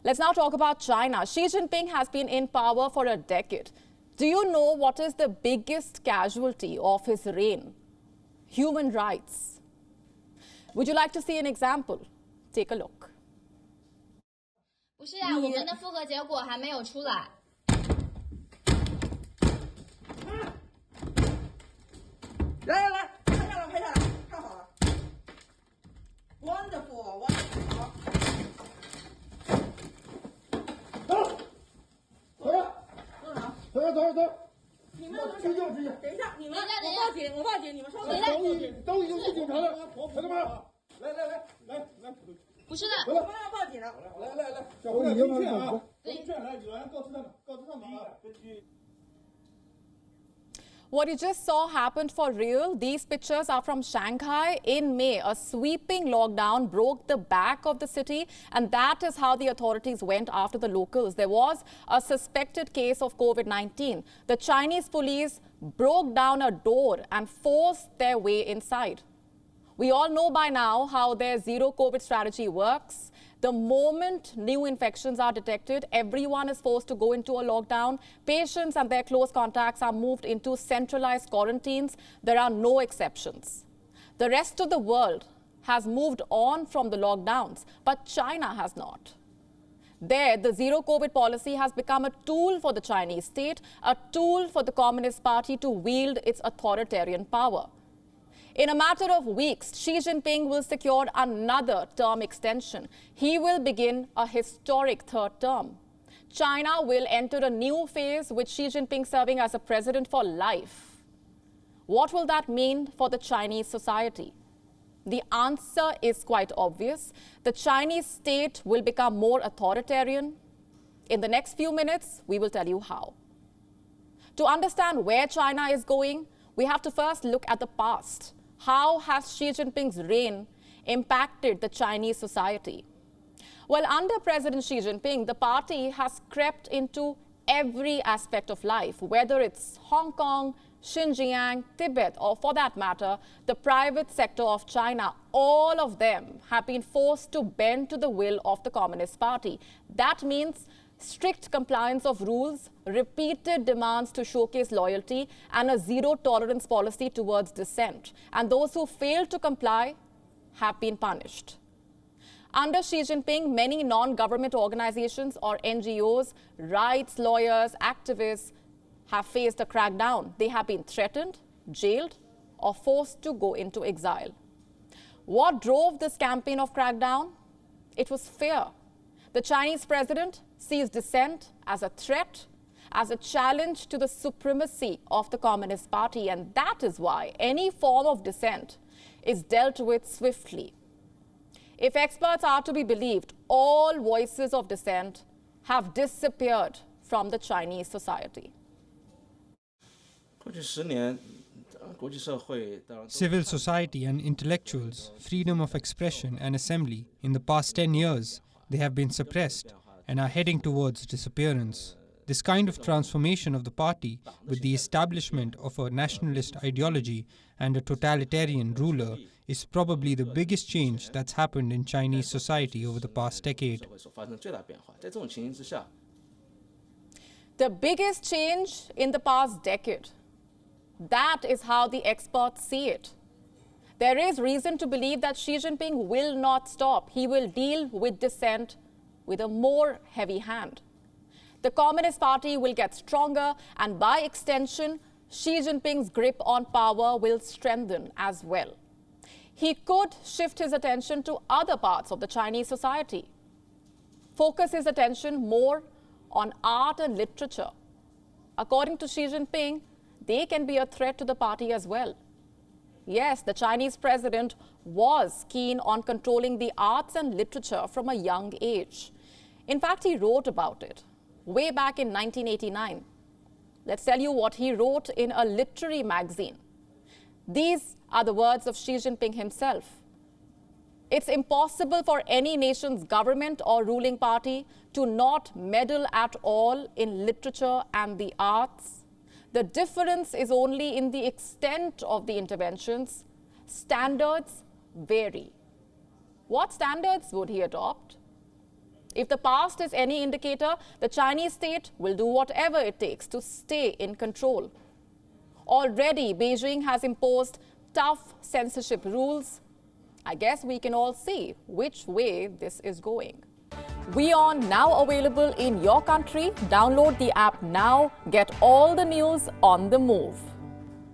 Let's now talk about China. Xi Jinping has been in power for a decade. Do you know what is the biggest casualty of his reign? Human rights. Would you like to see an example? Take a look. 不是啊，我们的复核结果还没有出来。来，拍下来，看好了。Wonderful， 好。走。你们等一下，你们我报警，你们稍等。都已经是警察了，同志们，来，不是的，我们要报警了。来，小伙子，听劝啊！来，有人告知他们啊，根据。What you just saw happened for real. These pictures are from Shanghai. In May, a sweeping lockdown broke the back of the city, and that is how the authorities went after the locals. There was a suspected case of COVID-19. The Chinese police broke down a door and forced their way inside. We all know by now how their zero COVID strategy works. The moment new infections are detected, everyone is forced to go into a lockdown. Patients and their close contacts are moved into centralized quarantines. There are no exceptions. The rest of the world has moved on from the lockdowns, but China has not. There, the zero COVID policy has become a tool for the Chinese state, a tool for the Communist Party to wield its authoritarian power. In a matter of weeks, Xi Jinping will secure another term extension. He will begin a historic third term. China will enter a new phase with Xi Jinping serving as a president for life. What will that mean for the Chinese society? The answer is quite obvious. The Chinese state will become more authoritarian. In the next few minutes, we will tell you how. To understand where China is going, we have to first look at the past. How has Xi Jinping's reign impacted the Chinese society? Well, under President Xi Jinping, the party has crept into every aspect of life, whether it's Hong Kong, Xinjiang, Tibet, or for that matter, the private sector of China. All of them have been forced to bend to the will of the Communist Party. That means strict compliance of rules, repeated demands to showcase loyalty, and a zero-tolerance policy towards dissent. And those who fail to comply have been punished. Under Xi Jinping, many non-government organizations or NGOs, rights lawyers, activists have faced a crackdown. They have been threatened, jailed, or forced to go into exile. What drove this campaign of crackdown? It was fear. The Chinese president sees dissent as a threat, as a challenge to the supremacy of the Communist Party, and that is why any form of dissent is dealt with swiftly. If experts are to be believed, all voices of dissent have disappeared from the Chinese society. Civil society and intellectuals, freedom of expression and assembly, in the past 10 years, they have been suppressed and are heading towards disappearance. This kind of transformation of the party, with the establishment of a nationalist ideology and a totalitarian ruler, is probably the biggest change that's happened in Chinese society over the past decade. The biggest change in the past decade. That is how the experts see it. There is reason to believe that Xi Jinping will not stop. He will deal with dissent with a more heavy hand. The Communist Party will get stronger, and by extension, Xi Jinping's grip on power will strengthen as well. He could shift his attention to other parts of the Chinese society, focus his attention more on art and literature. According to Xi Jinping, they can be a threat to the party as well. Yes, the Chinese president was keen on controlling the arts and literature from a young age. In fact, he wrote about it way back in 1989. Let's tell you what he wrote in a literary magazine. These are the words of Xi Jinping himself. It's impossible for any nation's government or ruling party to not meddle at all in literature and the arts. The difference is only in the extent of the interventions. Standards vary. What standards would he adopt? If the past is any indicator, the Chinese state will do whatever it takes to stay in control. Already, Beijing has imposed tough censorship rules. I guess we can all see which way this is going. WION now available in your country. Download the app now. Get all the news on the move.